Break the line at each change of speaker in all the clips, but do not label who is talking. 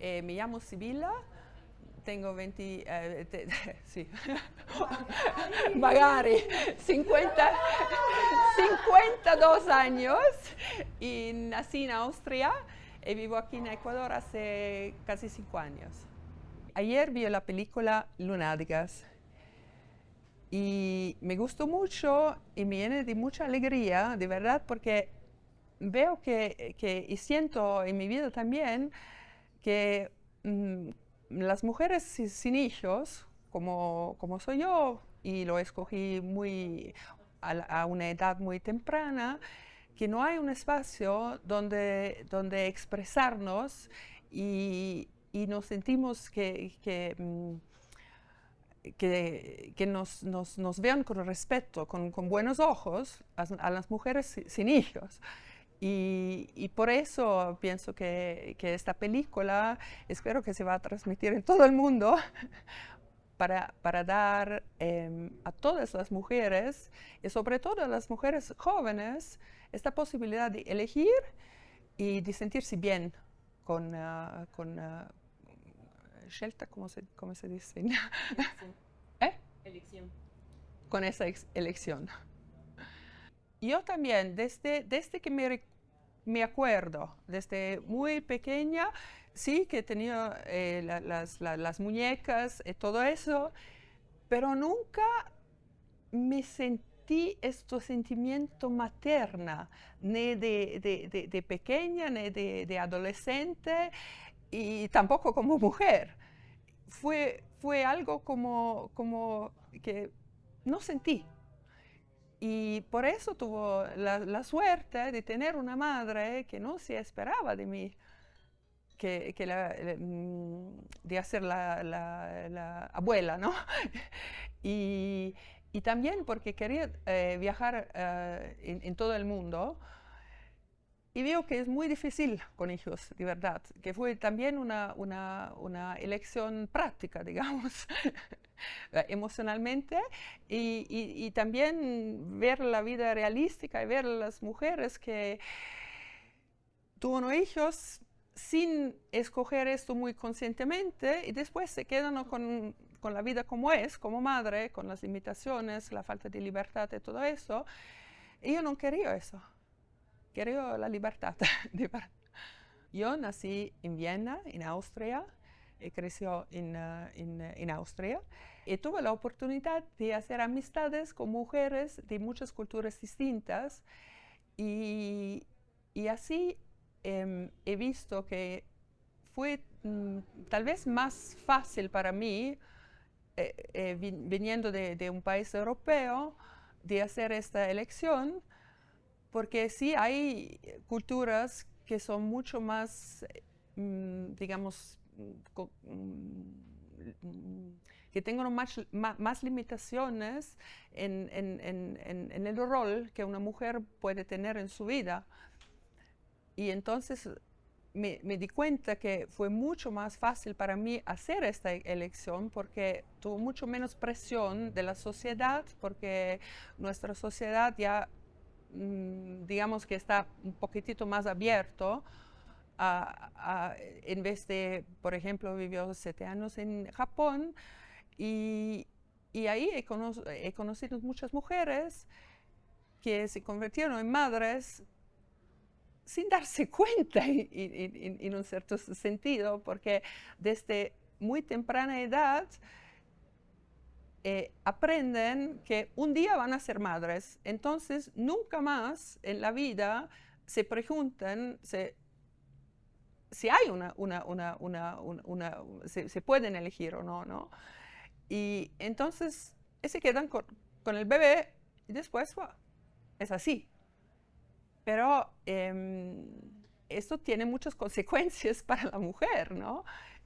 Me llamo Sibilla, tengo 20, sì, magari 50, 52 años y nací en Austria y vivo aquí en Ecuador hace casi 5 años. Ayer vi la película Lunáticas y me gustó mucho y me llena de mucha alegría, de verdad, porque veo y siento en mi vida también que las mujeres sin hijos, como soy yo, y lo escogí a una edad muy temprana, que no hay un espacio donde expresarnos y nos sentimos que nos vean con respeto, con buenos ojos a las mujeres sin hijos. Y por eso pienso que esta película, espero que se va a transmitir en todo el mundo, para dar a todas las mujeres, y sobre todo a las mujeres jóvenes, esta posibilidad de elegir y de sentirse bien con scelta, ¿cómo se dice?
Elección.
¿Eh?
Elección.
Con esa elección. Yo también, desde que me acuerdo, desde muy pequeña, sí que tenía las muñecas y todo eso, pero nunca me sentí este sentimiento materna, ni de pequeña, ni de adolescente, y tampoco como mujer. Fue algo como que no sentí. Y por eso tuvo la suerte de tener una madre que no se esperaba de mí, de hacer la abuela, ¿no? y, y también porque quería viajar en todo el mundo. Y veo que es muy difícil con hijos, de verdad, que fue también una elección práctica, digamos, emocionalmente, y también ver la vida realística y ver a las mujeres que tuvieron hijos sin escoger esto muy conscientemente y después se quedan con la vida como es, como madre, con las limitaciones, la falta de libertad y todo eso. Y yo no quería eso. Quería la libertad. Yo nací en Viena, en Austria, y creció en Austria, y tuve la oportunidad de hacer amistades con mujeres de muchas culturas distintas, y, y así he visto que fue tal vez más fácil para mí, viniendo de un país europeo, de hacer esta elección, porque sí hay culturas que son mucho más, digamos, que tengan más limitaciones en el rol que una mujer puede tener en su vida. Y entonces me di cuenta que fue mucho más fácil para mí hacer esta elección porque tuvo mucho menos presión de la sociedad, porque nuestra sociedad ya digamos que está un poquitito más abierto en vez de, por ejemplo, vivió 7 años en Japón y ahí he conocido muchas mujeres que se convirtieron en madres sin darse cuenta en un cierto sentido, porque desde muy temprana edad aprenden que un día van a ser madres, entonces nunca más en la vida se preguntan si hay se pueden elegir o no, ¿no? Y entonces se quedan con el bebé y después es así. Pero esto tiene muchas consecuencias para la mujer, ¿no?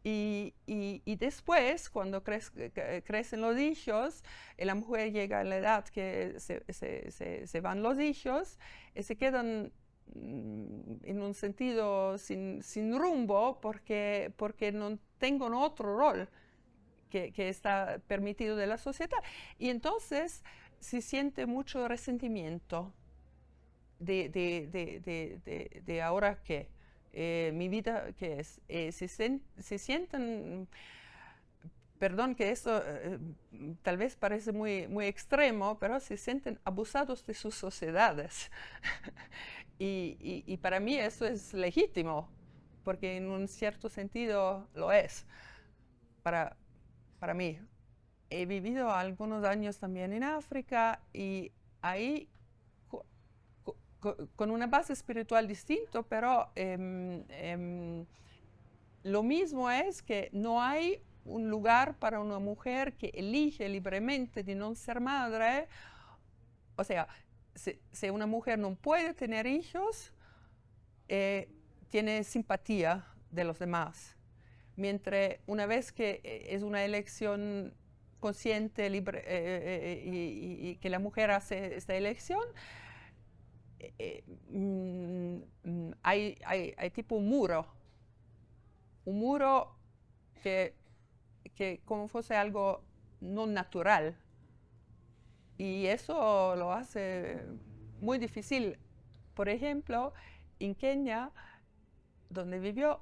Y después, cuando crecen los hijos, la mujer llega a la edad que se van los hijos y se quedan en un sentido sin rumbo porque no tengan otro rol que está permitido de la sociedad. Y entonces se siente mucho resentimiento de ahora Mi vida, ¿qué es? Se sienten, perdón que esto tal vez parece muy extremo, pero se sienten abusados de sus sociedades. Y para mí eso es legítimo, porque en un cierto sentido lo es para, para mí. He vivido algunos años también en África y ahí con una base espiritual distinto, pero lo mismo es que no hay un lugar para una mujer que elige libremente de no ser madre. O sea, si una mujer no puede tener hijos, tiene simpatía de los demás. Mientras una vez que es una elección consciente, libre, y que la mujer hace esta elección, hay tipo un muro que como fuese algo no natural. Y eso lo hace muy difícil. Por ejemplo, en Kenia, donde vivió,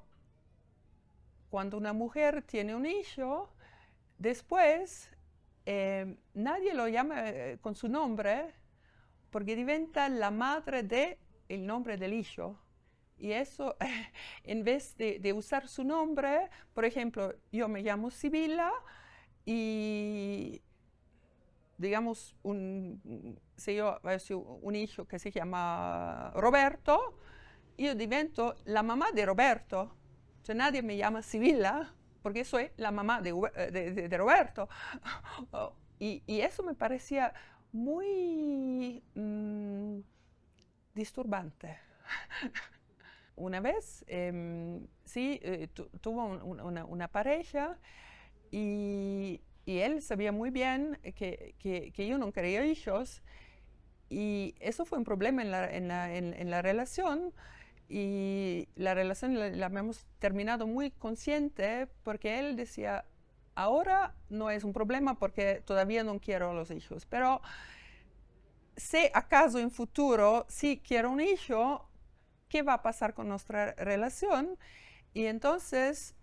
cuando una mujer tiene un hijo, después nadie lo llama con su nombre porque diventa la madre del nombre del hijo. Y eso, en vez de usar su nombre, por ejemplo, yo me llamo Sibila y digamos, si yo ho un hijo que se llama Roberto, io divento la mamá de Roberto. Cioè nadie me llama Sibila porque soy la mamá de Roberto. Y eso me parecía muy disturbante. Una vez, sí, tuvo una pareja y él sabía muy bien que yo no quería hijos y eso fue un problema en la relación y la relación la hemos terminado muy consciente porque él decía, ahora no es un problema porque todavía no quiero los hijos, pero si acaso en futuro sí quiero un hijo, ¿qué va a pasar con nuestra relación? Y entonces,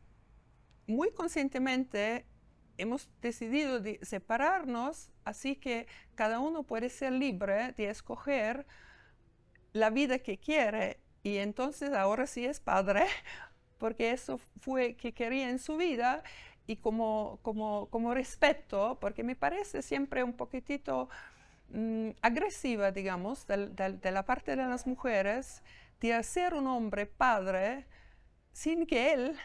muy conscientemente, hemos decidido de separarnos, así que cada uno puede ser libre de escoger la vida que quiere. Y entonces ahora sí es padre, porque eso fue que quería en su vida y como respeto, porque me parece siempre un poquitito agresiva, digamos, de la parte de las mujeres, de hacer un hombre padre sin que él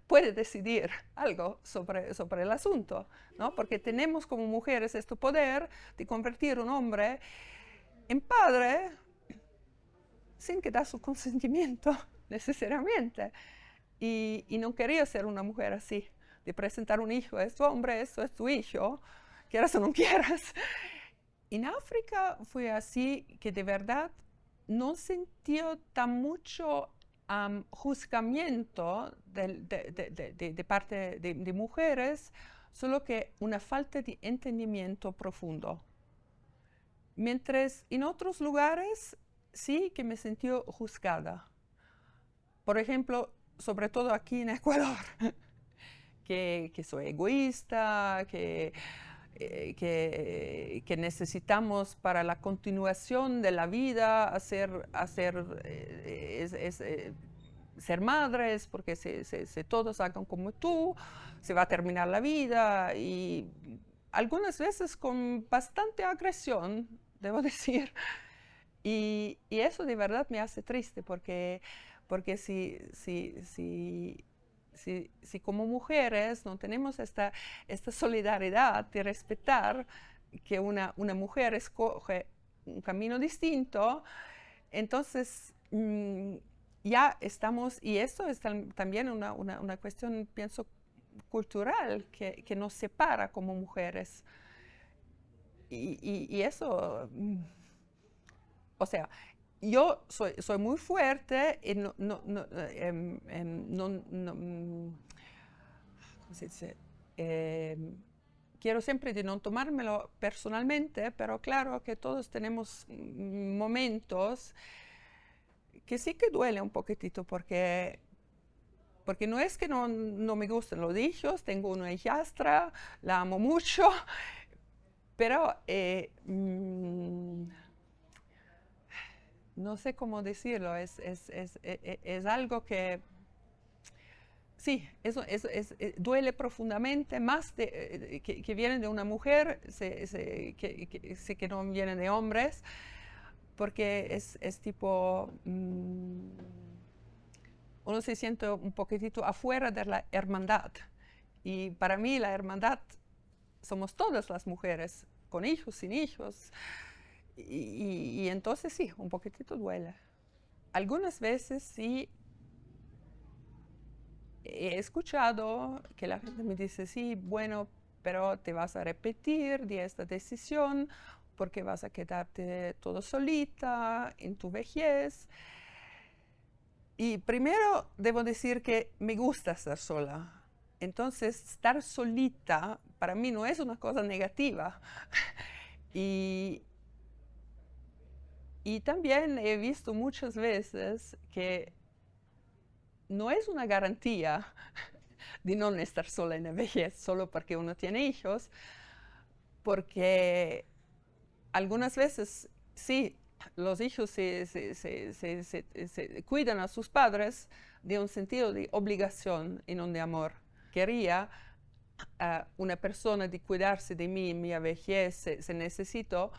puede decidir algo sobre el asunto, ¿no? Porque tenemos como mujeres este poder de convertir un hombre en padre sin que da su consentimiento necesariamente. Y no quería ser una mujer así, de presentar un hijo, es tu hombre, eso es tu hijo, quieras o no quieras. En África fue así que de verdad no sintió tan mucho juzgamiento de parte de mujeres, solo que una falta de entendimiento profundo. Mientras en otros lugares sí que me sentí juzgada. Por ejemplo, sobre todo aquí en Ecuador, que soy egoísta, que necesitamos para la continuación de la vida ser madres, porque si todos hagan como tú, se va a terminar la vida. Y algunas veces con bastante agresión, debo decir. Y eso de verdad me hace triste, porque si como mujeres no tenemos esta solidaridad de respetar que una mujer escoge un camino distinto, entonces ya estamos, y esto es también una cuestión, pienso, cultural que nos separa como mujeres. Y eso, o sea, yo soy muy fuerte y ¿cómo se dice? Quiero siempre de no tomármelo personalmente, pero claro que todos tenemos momentos que sí que duele un poquitito porque no es que no me gusten los hijos, tengo una hijastra, la amo mucho, pero no sé cómo decirlo, es algo que sí, duele profundamente, más que viene de una mujer, sé que no viene de hombres, porque es tipo, uno se siente un poquitito afuera de la hermandad. Y para mí la hermandad somos todas las mujeres, con hijos, sin hijos. Y entonces sí, un poquitito duele. Algunas veces sí he escuchado que la gente me dice, sí, bueno, pero te vas a repetir de esta decisión porque vas a quedarte todo solita en tu vejez. Y primero debo decir que me gusta estar sola. Entonces, estar solita para mí no es una cosa negativa. Y, y también he visto muchas veces que no es una garantía de no estar sola en la vejez solo porque uno tiene hijos, porque algunas veces sí, los hijos se cuidan a sus padres de un sentido de obligación y no de amor. Quería una persona de cuidarse de mí en mi vejez, se necesitó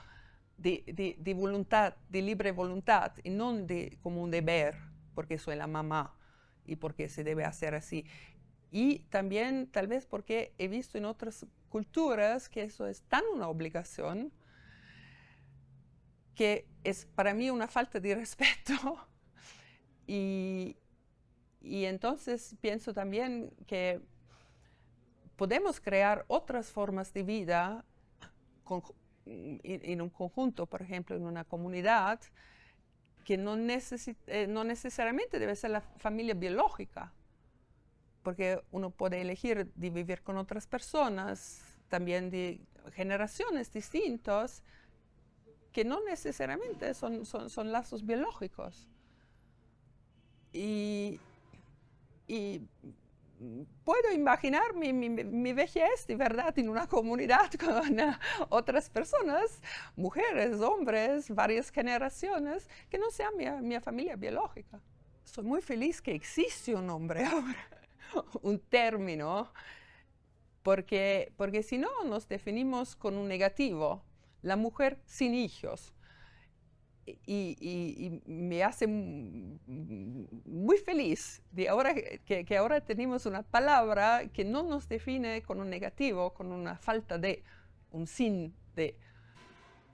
de voluntad, de libre voluntad, y no como un deber, porque soy la mamá y porque se debe hacer así. Y también tal vez porque he visto en otras culturas que eso es tan una obligación que es para mí una falta de respeto. y, y entonces pienso también que podemos crear otras formas de vida en un conjunto, por ejemplo, en una comunidad, que no necesariamente debe ser la familia biológica, porque uno puede elegir de vivir con otras personas, también de generaciones distintas, que no necesariamente son lazos biológicos. Y puedo imaginar mi vejez de verdad en una comunidad con otras personas, mujeres, hombres, varias generaciones, que no sean mi familia biológica. Soy muy feliz que existe un nombre ahora, un término, porque si no nos definimos con un negativo, la mujer sin hijos. Y me hace muy feliz de ahora que ahora tenemos una palabra que no nos define con un negativo, con una falta de, un sin de.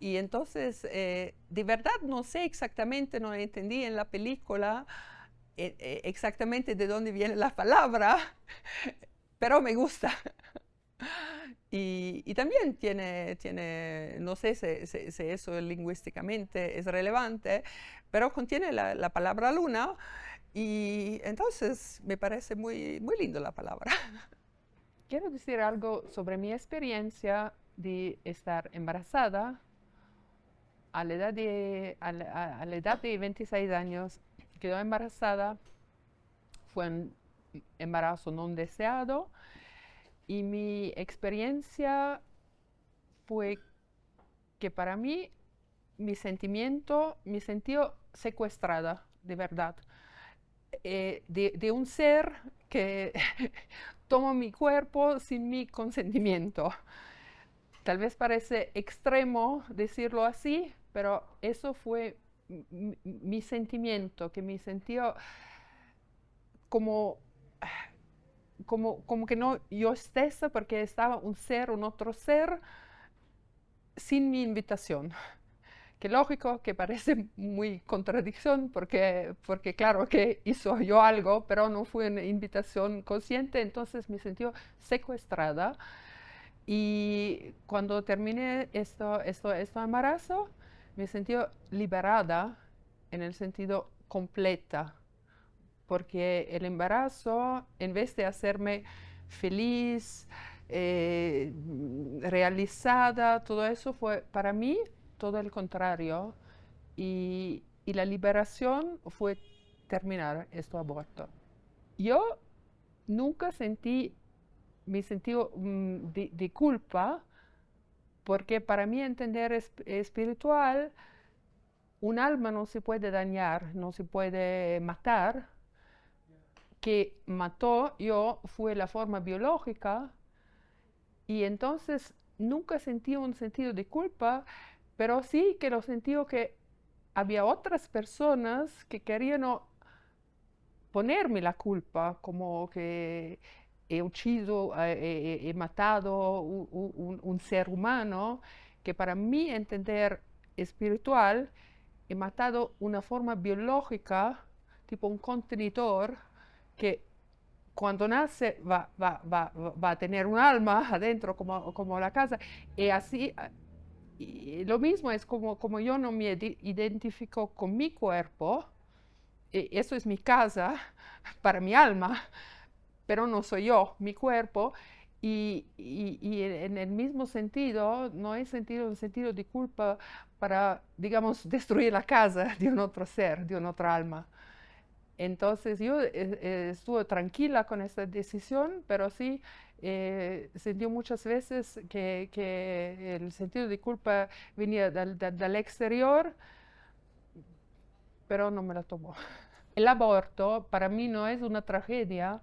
Y entonces, de verdad no sé exactamente, no entendí en la película exactamente de dónde viene la palabra, pero me gusta. Y también tiene, no sé si eso lingüísticamente es relevante, pero contiene la palabra luna y entonces me parece muy, muy lindo la palabra.
Quiero decir algo sobre mi experiencia de estar embarazada a la edad de 26 años. Quedó embarazada, fue un embarazo no deseado y mi experiencia fue que para mí me sentí secuestrada, de verdad, de un ser que tomó mi cuerpo sin mi consentimiento. Tal vez parece extremo decirlo así, pero eso fue mi sentimiento, que me sintió como, como que no yo stessa, porque estaba un otro ser, sin mi invitación. Que lógico, que parece muy contradicción, porque claro que hizo yo algo, pero no fue una invitación consciente, entonces me sentí secuestrada. Y cuando terminé este embarazo, me sentí liberada en el sentido completa, porque el embarazo, en vez de hacerme feliz, realizada, todo eso fue para mí todo el contrario. Y y la liberación fue terminar este aborto. Yo nunca sentí mi sentido de culpa, porque para mí entender espiritual, un alma no se puede dañar, no se puede matar. Que mató yo fue la forma biológica, y entonces nunca sentí un sentido de culpa, pero sí que lo sentí que había otras personas que querían ponerme la culpa, como que he ucciso, he matado un ser humano, que para mí entender espiritual, he matado una forma biológica, tipo un contenedor, que cuando nace va a tener un alma adentro como la casa, y así. Y lo mismo es como yo no me identifico con mi cuerpo, eso es mi casa para mi alma, pero no soy yo, mi cuerpo, y en el mismo sentido, no he sentido un sentido de culpa para, digamos, destruir la casa de un otro ser, de un otro alma. Entonces yo estuve tranquila con esta decisión, pero sí sentí muchas veces que el sentido de culpa venía del exterior, pero no me la tomó. El aborto para mí no es una tragedia.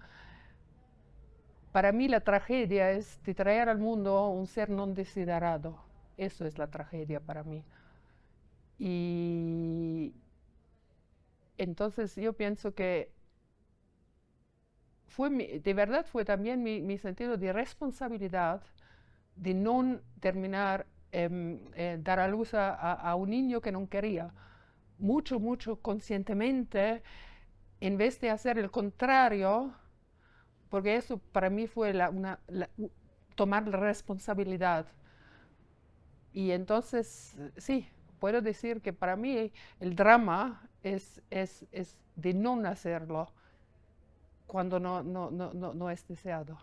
Para mí la tragedia es de traer al mundo un ser no desiderado. Eso es la tragedia para mí. Y entonces yo pienso que de verdad fue también mi sentido de responsabilidad de no terminar, dar a luz a un niño que no quería. Mucho, mucho conscientemente, en vez de hacer el contrario, porque eso para mí fue tomar la responsabilidad. Y entonces, sí, puedo decir que para mí el drama es de no hacerlo cuando no es deseado.